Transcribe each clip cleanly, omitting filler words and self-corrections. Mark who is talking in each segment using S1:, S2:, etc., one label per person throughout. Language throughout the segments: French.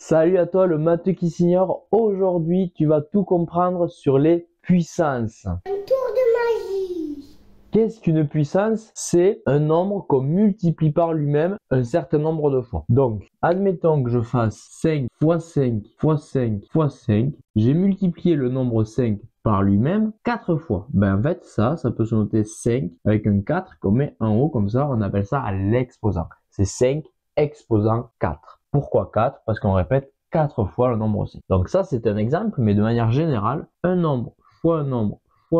S1: Salut à toi le matheux qui s'ignore. Aujourd'hui, tu vas tout comprendre sur les puissances.
S2: Un tour de magie.
S1: Qu'est-ce qu'une puissance? C'est un nombre qu'on multiplie par lui-même un certain nombre de fois. Donc, admettons que je fasse 5 fois 5 fois 5 fois 5. J'ai multiplié le nombre 5 par lui-même 4 fois. Ben en fait, ça peut se noter 5 avec un 4 qu'on met en haut comme ça. On appelle ça à l'exposant. C'est 5 exposant 4. Pourquoi 4? Parce qu'on répète 4 fois le nombre 5. Donc ça, c'est un exemple, mais de manière générale, un nombre fois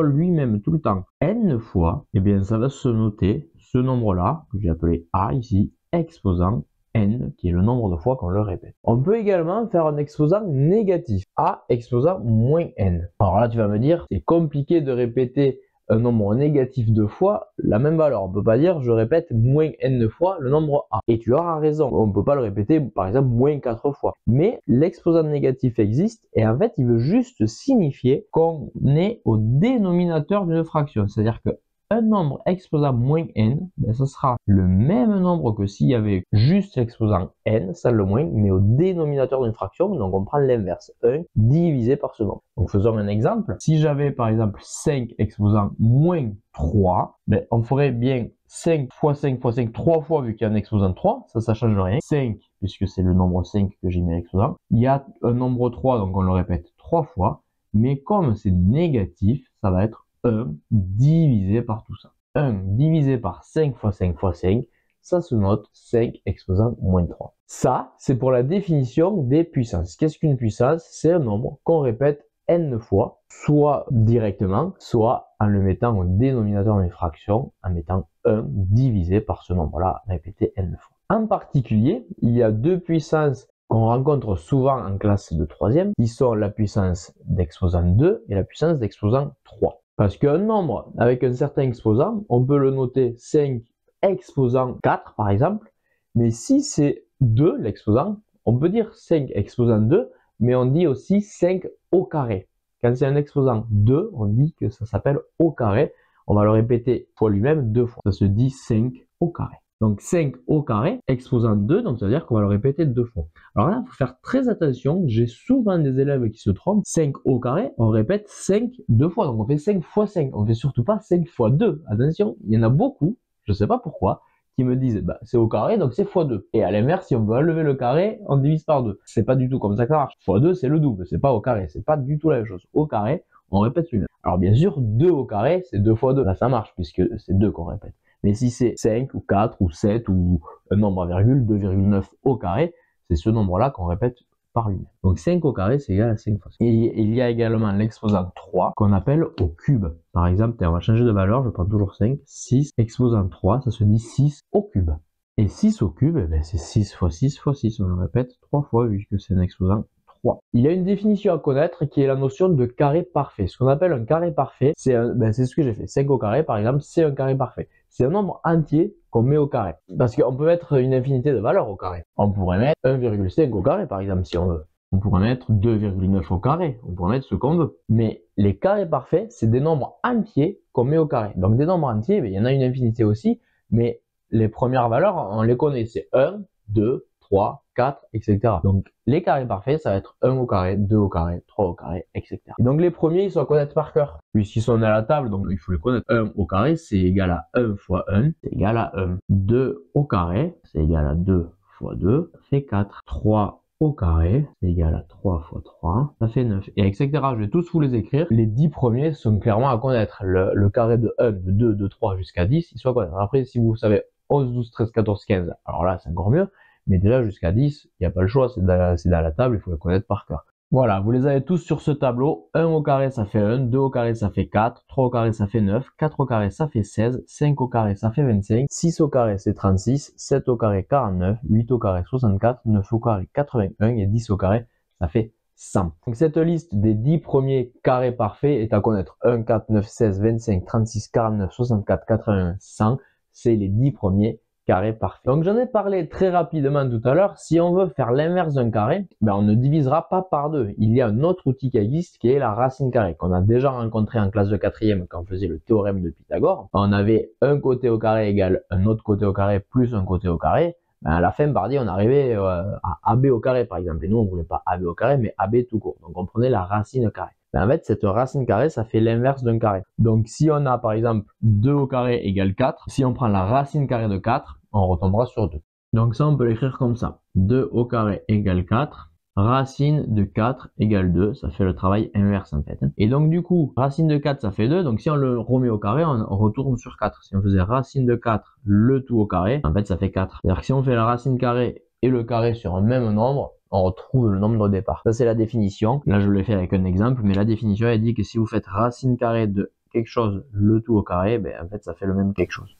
S1: lui-même tout le temps n fois, eh bien ça va se noter ce nombre-là, que j'ai appelé A ici, exposant n, qui est le nombre de fois qu'on le répète. On peut également faire un exposant négatif, A exposant moins n. Alors là, tu vas me dire, c'est compliqué de répéter un nombre négatif deux fois la même valeur. On peut pas dire je répète moins n fois le nombre a. Et tu auras raison, on peut pas le répéter par exemple moins 4 fois. Mais l'exposant négatif existe et en fait il veut juste signifier qu'on est au dénominateur d'une fraction. C'est-à-dire que un nombre exposant moins n, ben, ce sera le même nombre que s'il y avait juste l'exposant n, ça le moins, mais au dénominateur d'une fraction, donc on prend l'inverse, 1 divisé par ce nombre. Donc faisons un exemple. Si j'avais par exemple 5 exposant moins 3, ben, on ferait bien 5 fois 5 fois 5, 3 fois vu qu'il y a un exposant 3, ça change rien. 5, puisque c'est le nombre 5 que j'ai mis à l'exposant. Il y a un nombre 3, donc on le répète 3 fois, mais comme c'est négatif, ça va être 1 divisé par tout ça. 1 divisé par 5 fois 5 fois 5, ça se note 5 exposant moins 3. Ça, c'est pour la définition des puissances. Qu'est-ce qu'une puissance? C'est un nombre qu'on répète n fois, soit directement, soit en le mettant au dénominateur d'une fraction, en mettant 1 divisé par ce nombre-là, répété n fois. En particulier, il y a deux puissances qu'on rencontre souvent en classe de 3e, qui sont la puissance d'exposant 2 et la puissance d'exposant 3. Parce qu'un nombre avec un certain exposant, on peut le noter 5 exposant 4 par exemple, mais si c'est 2 l'exposant, on peut dire 5 exposant 2, mais on dit aussi 5 au carré. Quand c'est un exposant 2, on dit que ça s'appelle au carré. On va le répéter fois lui-même 2 fois. Ça se dit 5 au carré. Donc 5 au carré, exposant 2, donc ça veut dire qu'on va le répéter 2 fois. Alors là, il faut faire très attention, j'ai souvent des élèves qui se trompent. 5 au carré, on répète 5 deux fois, donc on fait 5 fois 5, on fait surtout pas 5 fois 2. Attention, il y en a beaucoup, je sais pas pourquoi, qui me disent bah, c'est au carré, donc c'est fois 2. Et à l'inverse, si on veut enlever le carré, on divise par 2. C'est pas du tout comme ça que ça marche. Fois 2, c'est le double, c'est pas au carré, c'est pas du tout la même chose. Au carré, on répète lui-même. Alors bien sûr, 2 au carré, c'est 2 fois 2. Là, ça marche, puisque c'est 2 qu'on répète. Mais si c'est 5 ou 4 ou 7 ou un nombre à virgule, 2,9 au carré, c'est ce nombre-là qu'on répète par lui-même. Donc 5 au carré, c'est égal à 5 fois 5. Et il y a également l'exposant 3 qu'on appelle au cube. Par exemple, on va changer de valeur, je prends toujours 5. 6 exposant 3, ça se dit 6 au cube. Et 6 au cube, eh ben c'est 6 fois 6 fois 6. On le répète 3 fois vu que c'est un exposant 3. Il y a une définition à connaître qui est la notion de carré parfait. Ce qu'on appelle un carré parfait, c'est ce que j'ai fait. 5 au carré, par exemple, c'est un carré parfait. C'est un nombre entier qu'on met au carré. Parce qu'on peut mettre une infinité de valeurs au carré. On pourrait mettre 1,5 au carré, par exemple, si on veut. On pourrait mettre 2,9 au carré. On pourrait mettre ce qu'on veut. Mais les carrés parfaits, c'est des nombres entiers qu'on met au carré. Donc des nombres entiers, il y en a une infinité aussi, mais les premières valeurs, on les connaît. C'est 1, 2, 3, 4, etc. Donc les carrés parfaits, ça va être 1 au carré, 2 au carré, 3 au carré, etc. Et donc les premiers, ils sont à connaître par cœur. Puisqu'ils sont à la table, donc il faut les connaître. 1 au carré, c'est égal à 1 fois 1, c'est égal à 1. 2 au carré, c'est égal à 2 fois 2, ça fait 4. 3 au carré, c'est égal à 3 fois 3, ça fait 9. Et etc. Je vais tous vous les écrire. Les 10 premiers sont clairement à connaître. Le carré de 1, de 2, de 3 jusqu'à 10, ils sont à connaître. Après, si vous savez 11, 12, 13, 14, 15, alors là, c'est encore mieux. Mais déjà, jusqu'à 10, il n'y a pas le choix, c'est dans la table, il faut le connaître par cœur. Voilà, vous les avez tous sur ce tableau. 1 au carré, ça fait 1, 2 au carré, ça fait 4, 3 au carré, ça fait 9, 4 au carré, ça fait 16, 5 au carré, ça fait 25, 6 au carré, c'est 36, 7 au carré, 49, 8 au carré, 64, 9 au carré, 81 et 10 au carré, ça fait 100. Donc cette liste des 10 premiers carrés parfaits est à connaître. 1, 4, 9, 16, 25, 36, 49, 64, 81, 100. C'est les 10 premiers carré parfait. Donc j'en ai parlé très rapidement tout à l'heure. Si on veut faire l'inverse d'un carré, ben on ne divisera pas par 2. Il y a un autre outil qui existe qui est la racine carrée, qu'on a déjà rencontré en classe de 4e quand on faisait le théorème de Pythagore. On avait un côté au carré égale un autre côté au carré plus un côté au carré. Ben, à la fin, par 10, on arrivait à AB au carré, par exemple. Et nous, on voulait pas AB au carré, mais AB tout court. Donc, on prenait la racine carrée. Ben, en fait, cette racine carrée, ça fait l'inverse d'un carré. Donc, si on a, par exemple, 2 au carré égale 4, si on prend la racine carrée de 4, on retombera sur 2. Donc, ça, on peut l'écrire comme ça. 2 au carré égale 4. Racine de 4 égale 2, ça fait le travail inverse en fait. Et donc du coup, racine de 4 ça fait 2, donc si on le remet au carré, on retourne sur 4. Si on faisait racine de 4, le tout au carré, en fait ça fait 4. C'est-à-dire que si on fait la racine carrée et le carré sur un même nombre, on retrouve le nombre de départ. Ça c'est la définition. Là je l'ai fait avec un exemple, mais la définition elle dit que si vous faites racine carrée de quelque chose, le tout au carré, ben en fait ça fait le même quelque chose.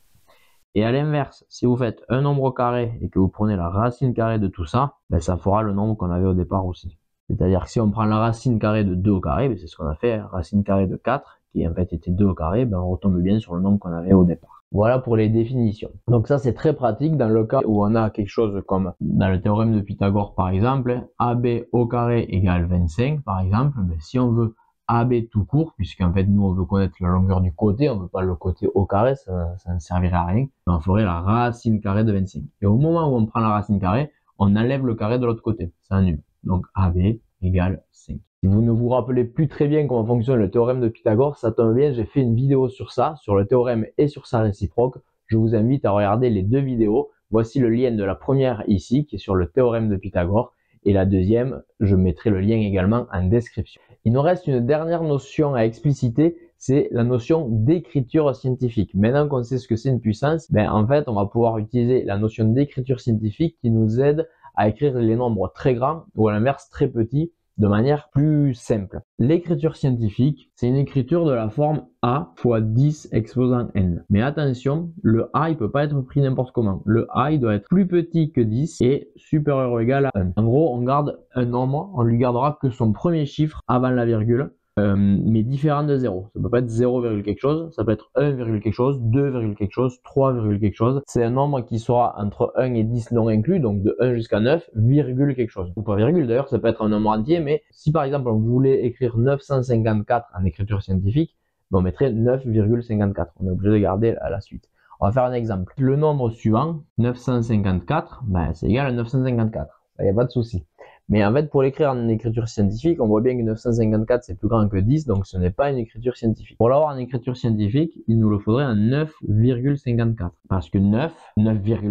S1: Et à l'inverse, si vous faites un nombre au carré et que vous prenez la racine carrée de tout ça, ben ça fera le nombre qu'on avait au départ aussi. C'est-à-dire que si on prend la racine carrée de 2 au carré, ben c'est ce qu'on a fait, racine carrée de 4, qui en fait était 2 au carré, ben on retombe bien sur le nombre qu'on avait au départ. Voilà pour les définitions. Donc ça c'est très pratique dans le cas où on a quelque chose comme dans le théorème de Pythagore par exemple, AB au carré égale 25 par exemple, ben si on veut AB tout court, puisqu'en fait nous on veut connaître la longueur du côté, on veut pas le côté au carré, ça ne servirait à rien. On ferait la racine carrée de 25. Et au moment où on prend la racine carrée, on enlève le carré de l'autre côté, ça annule. Donc AB égale 5. Si vous ne vous rappelez plus très bien comment fonctionne le théorème de Pythagore, ça tombe bien, j'ai fait une vidéo sur ça, sur le théorème et sur sa réciproque. Je vous invite à regarder les deux vidéos. Voici le lien de la première ici, qui est sur le théorème de Pythagore. Et la deuxième, je mettrai le lien également en description. Il nous reste une dernière notion à expliciter, c'est la notion d'écriture scientifique. Maintenant qu'on sait ce que c'est une puissance, ben en fait, on va pouvoir utiliser la notion d'écriture scientifique qui nous aide à écrire les nombres très grands ou à l'inverse très petits de manière plus simple. L'écriture scientifique, c'est une écriture de la forme A fois 10 exposant n. Mais attention, le A, il peut pas être pris n'importe comment. Le A, il doit être plus petit que 10 et supérieur ou égal à 1. En gros, on garde un nombre, on lui gardera que son premier chiffre avant la virgule, mais différent de 0. Ça peut pas être 0, quelque chose, ça peut être 1, quelque chose, 2, quelque chose, 3, quelque chose. C'est un nombre qui sera entre 1 et 10 non inclus, donc de 1 jusqu'à 9, virgule quelque chose. Ou pas virgule d'ailleurs, ça peut être un nombre entier, mais si par exemple on voulait écrire 954 en écriture scientifique, on mettrait 9,54. On est obligé de garder à la suite. On va faire un exemple. Le nombre suivant, 954, ben, c'est égal à 954. Il n'y a pas de souci. Mais en fait, pour l'écrire en écriture scientifique, on voit bien que 954 c'est plus grand que 10, donc ce n'est pas une écriture scientifique. Pour l'avoir en écriture scientifique, il nous le faudrait en 9,54. Parce que 9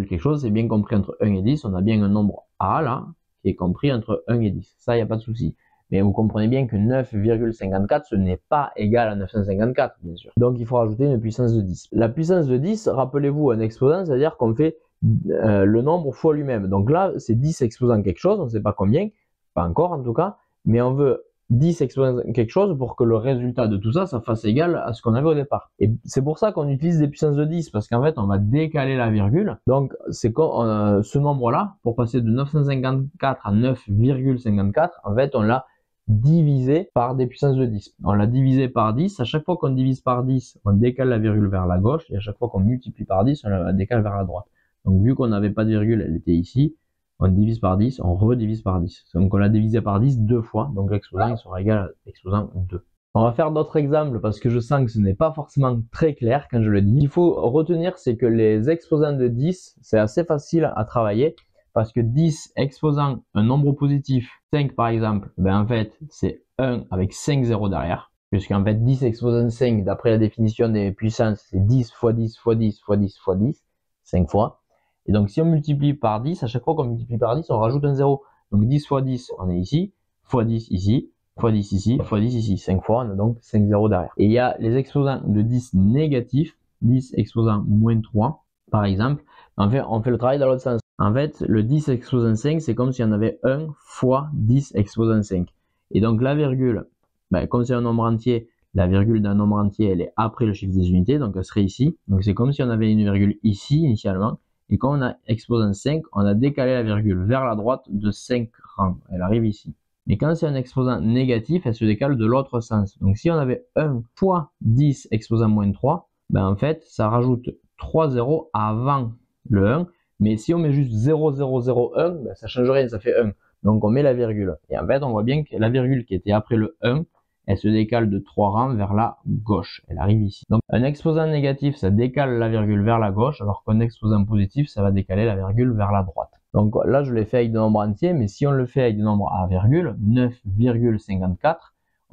S1: quelque chose, c'est bien compris entre 1 et 10. On a bien un nombre A là, qui est compris entre 1 et 10. Ça, il n'y a pas de souci. Mais vous comprenez bien que 9,54, ce n'est pas égal à 954, bien sûr. Donc, il faut rajouter une puissance de 10. La puissance de 10, rappelez-vous, un exposant, c'est-à-dire qu'on fait le nombre fois lui-même. Donc là, c'est 10 exposant quelque chose, on ne sait pas combien, pas encore en tout cas, mais on veut 10 exposant quelque chose pour que le résultat de tout ça, ça fasse égal à ce qu'on avait au départ. Et c'est pour ça qu'on utilise des puissances de 10, parce qu'en fait, on va décaler la virgule. Donc, c'est ce nombre-là, pour passer de 954 à 9,54, en fait, on l'a divisé par des puissances de 10. On l'a divisé par 10. À chaque fois qu'on divise par 10, on décale la virgule vers la gauche, et à chaque fois qu'on multiplie par 10, on la décale vers la droite. Donc, vu qu'on n'avait pas de virgule, elle était ici, on divise par 10, on redivise par 10. Donc, on l'a divisé par 10 deux fois, donc l'exposant il sera égal à l'exposant 2. On va faire d'autres exemples parce que je sens que ce n'est pas forcément très clair quand je le dis. Il faut retenir, c'est que les exposants de 10, c'est assez facile à travailler parce que 10 exposant un nombre positif, 5 par exemple, ben en fait, c'est 1 avec 5 zéros derrière. Puisqu'en fait, 10 exposant 5, d'après la définition des puissances, c'est 10 fois 10 fois 10 fois 10 fois 10, 5 fois. Et donc, si on multiplie par 10, à chaque fois qu'on multiplie par 10, on rajoute un 0. Donc, 10 fois 10, on est ici, fois 10 ici, fois 10 ici, fois 10 ici. 5 fois, on a donc 5 0 derrière. Et il y a les exposants de 10 négatifs, 10 exposant moins 3, par exemple. En fait, on fait le travail dans l'autre sens. En fait, le 10 exposant 5, c'est comme si on avait 1 fois 10 exposant 5. Et donc, la virgule, ben, comme c'est un nombre entier, la virgule d'un nombre entier, elle est après le chiffre des unités, donc elle serait ici. Donc, c'est comme si on avait une virgule ici, initialement. Et quand on a exposant 5, on a décalé la virgule vers la droite de 5 rangs. Elle arrive ici. Mais quand c'est un exposant négatif, elle se décale de l'autre sens. Donc si on avait 1 fois 10 exposant moins 3, ben en fait, ça rajoute 3 zéros avant le 1. Mais si on met juste 0, 0, 0, 1, ben ça ne change rien, ça fait 1. Donc on met la virgule. Et en fait, on voit bien que la virgule qui était après le 1, elle se décale de 3 rangs vers la gauche. Elle arrive ici. Donc un exposant négatif, ça décale la virgule vers la gauche, alors qu'un exposant positif, ça va décaler la virgule vers la droite. Donc là, je l'ai fait avec des nombres entiers, mais si on le fait avec des nombres à virgule, 9,54,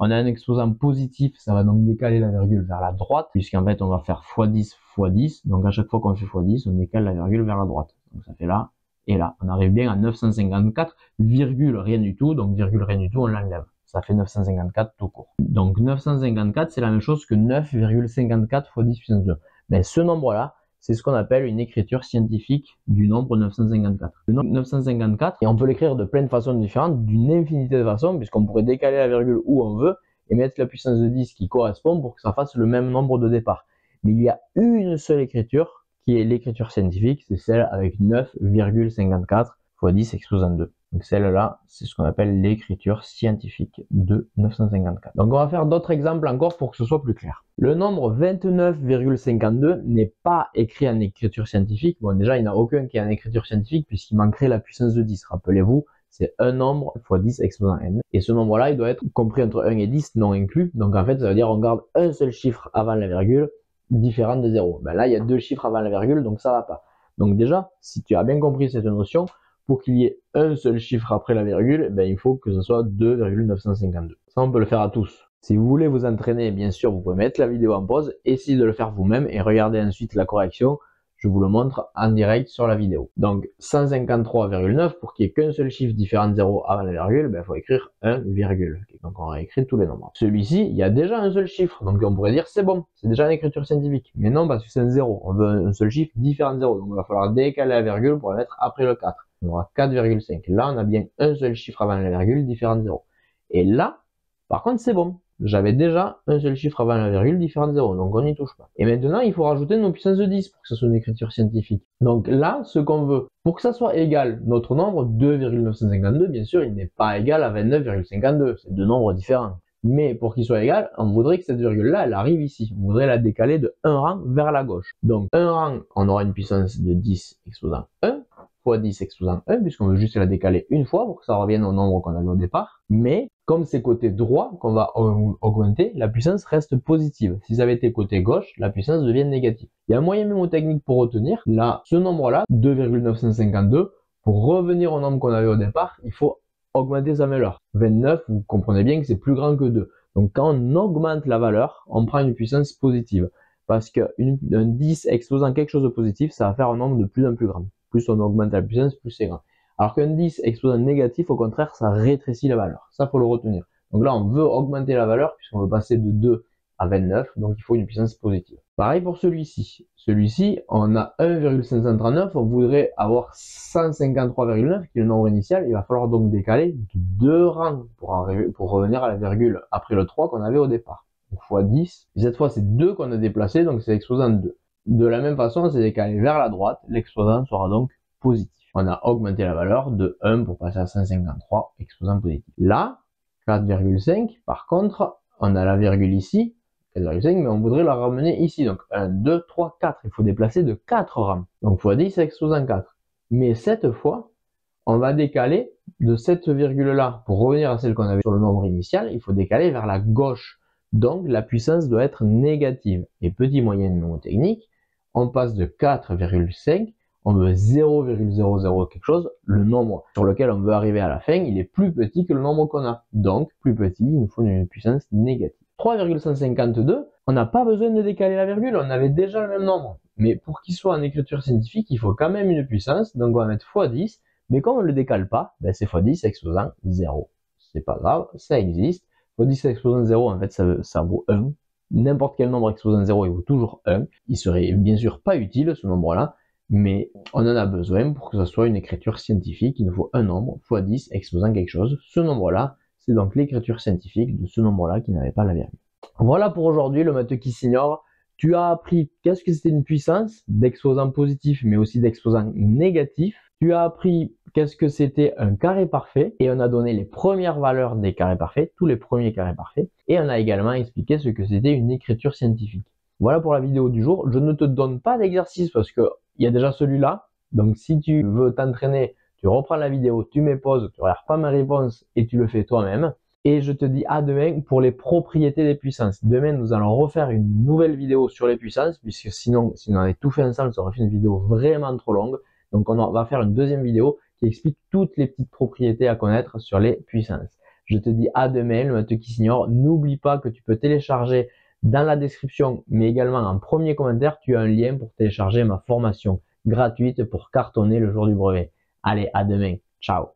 S1: on a un exposant positif, ça va donc décaler la virgule vers la droite, puisqu'en fait, on va faire x10 x 10. Donc à chaque fois qu'on fait x10, on décale la virgule vers la droite. Donc ça fait là et là. On arrive bien à 954, virgule rien du tout, donc virgule rien du tout, on l'enlève. Ça fait 954 tout court. Donc 954, c'est la même chose que 9,54 x 10 puissance 2. Mais ce nombre-là, c'est ce qu'on appelle une écriture scientifique du nombre 954. Le nombre 954, et on peut l'écrire de plein de façons différentes, d'une infinité de façons, puisqu'on pourrait décaler la virgule où on veut et mettre la puissance de 10 qui correspond pour que ça fasse le même nombre de départ. Mais il y a une seule écriture qui est l'écriture scientifique, c'est celle avec 9,54 x 10 exposant 2. Donc celle-là, c'est ce qu'on appelle l'écriture scientifique de 954. Donc on va faire d'autres exemples encore pour que ce soit plus clair. Le nombre 29,52 n'est pas écrit en écriture scientifique. Bon, déjà, il n'y en a aucun qui est en écriture scientifique puisqu'il manquerait la puissance de 10. Rappelez-vous, c'est un nombre x 10 exposant n. Et ce nombre-là, il doit être compris entre 1 et 10, non inclus. Donc en fait, ça veut dire qu'on garde un seul chiffre avant la virgule, différent de 0. Ben là, il y a deux chiffres avant la virgule, donc ça va pas. Donc déjà, si tu as bien compris cette notion, pour qu'il y ait un seul chiffre après la virgule, ben, il faut que ce soit 2,952. Ça, on peut le faire à tous. Si vous voulez vous entraîner, bien sûr, vous pouvez mettre la vidéo en pause, essayez de le faire vous-même et regardez ensuite la correction. Je vous le montre en direct sur la vidéo. Donc 153,9, pour qu'il n'y ait qu'un seul chiffre différent de 0 avant la virgule, ben, il faut écrire 1, virgule. Donc on réécrit tous les nombres. Celui-ci, il y a déjà un seul chiffre, donc on pourrait dire c'est bon, c'est déjà une écriture scientifique. Mais non, parce que c'est un 0, on veut un seul chiffre différent de 0, donc il va falloir décaler la virgule pour la mettre après le 4. On aura 4,5. Là, on a bien un seul chiffre avant la virgule différent de 0. Et là, par contre, c'est bon. J'avais déjà un seul chiffre avant la virgule différent de 0, donc on n'y touche pas. Et maintenant, il faut rajouter nos puissances de 10 pour que ce soit une écriture scientifique. Donc là, ce qu'on veut, pour que ça soit égal, notre nombre 2,952, bien sûr, il n'est pas égal à 29,52. C'est deux nombres différents. Mais pour qu'il soit égal, on voudrait que cette virgule-là, elle arrive ici. On voudrait la décaler de un rang vers la gauche. Donc, un rang, on aura une puissance de 10 exposant 1. Fois 10 exposant 1, puisqu'on veut juste la décaler une fois pour que ça revienne au nombre qu'on avait au départ. Mais comme c'est côté droit qu'on va augmenter, la puissance reste positive. Si ça avait été côté gauche, la puissance devient négative. Il y a un moyen mnémotechnique pour retenir. Là, ce nombre-là, 2,952, pour revenir au nombre qu'on avait au départ, il faut augmenter sa valeur. 29, vous comprenez bien que c'est plus grand que 2. Donc quand on augmente la valeur, on prend une puissance positive. Parce qu'un 10 exposant quelque chose de positif, ça va faire un nombre de plus en plus grand. Plus on augmente la puissance, plus c'est grand. Alors qu'un 10 exposant négatif, au contraire, ça rétrécit la valeur. Ça, faut le retenir. Donc là, on veut augmenter la valeur puisqu'on veut passer de 2 à 29, donc il faut une puissance positive. Pareil pour celui-ci. Celui-ci, on a 1,539, on voudrait avoir 153,9 qui est le nombre initial. Il va falloir donc décaler de 2 rangs pour revenir à la virgule après le 3 qu'on avait au départ. Donc fois 10. Et cette fois, c'est 2 qu'on a déplacé, donc c'est l'exposant 2. De la même façon, c'est décalé vers la droite, l'exposant sera donc positif. On a augmenté la valeur de 1 pour passer à 153, exposant positif. Là, 4,5, par contre, on a la virgule ici, 4,5, mais on voudrait la ramener ici. Donc 1, 2, 3, 4. Il faut déplacer de 4 rangs. Donc fois 10, exposant 4. Mais cette fois, on va décaler de cette virgule-là. Pour revenir à celle qu'on avait sur le nombre initial, il faut décaler vers la gauche. Donc la puissance doit être négative. Et petit moyen mnémotechnique, on passe de 4,5, on veut 0,00 quelque chose, le nombre sur lequel on veut arriver à la fin, il est plus petit que le nombre qu'on a. Donc, plus petit, il nous faut une puissance négative. 3,152, on n'a pas besoin de décaler la virgule, on avait déjà le même nombre. Mais pour qu'il soit en écriture scientifique, il faut quand même une puissance, donc on va mettre x10, mais comme on ne le décale pas, ben c'est x10 exposant 0. C'est pas grave, ça existe. x10 exposant 0, en fait, ça vaut 1. N'importe quel nombre exposant 0, il vaut toujours 1. Il serait bien sûr pas utile, ce nombre-là, mais on en a besoin pour que ce soit une écriture scientifique. Il nous faut un nombre x 10 exposant quelque chose. Ce nombre-là, c'est donc l'écriture scientifique de ce nombre-là qui n'avait pas la virgule. Voilà pour aujourd'hui, le matheux qui s'ignore. Tu as appris qu'est-ce que c'était une puissance d'exposant positif, mais aussi d'exposant négatif. Tu as appris qu'est-ce que c'était un carré parfait et on a donné les premières valeurs des carrés parfaits, tous les premiers carrés parfaits. Et on a également expliqué ce que c'était une écriture scientifique. Voilà pour la vidéo du jour. Je ne te donne pas d'exercice parce que il y a déjà celui-là. Donc si tu veux t'entraîner, tu reprends la vidéo, tu mets pause, tu regardes pas ma réponse et tu le fais toi-même. Et je te dis à demain pour les propriétés des puissances. Demain, nous allons refaire une nouvelle vidéo sur les puissances, puisque sinon, si on avait tout fait ensemble, ça aurait fait une vidéo vraiment trop longue. Donc, on va faire une deuxième vidéo qui explique toutes les petites propriétés à connaître sur les puissances. Je te dis à demain, le matheux qui s'ignore. N'oublie pas que tu peux télécharger dans la description, mais également en premier commentaire, tu as un lien pour télécharger ma formation gratuite pour cartonner le jour du brevet. Allez, à demain. Ciao.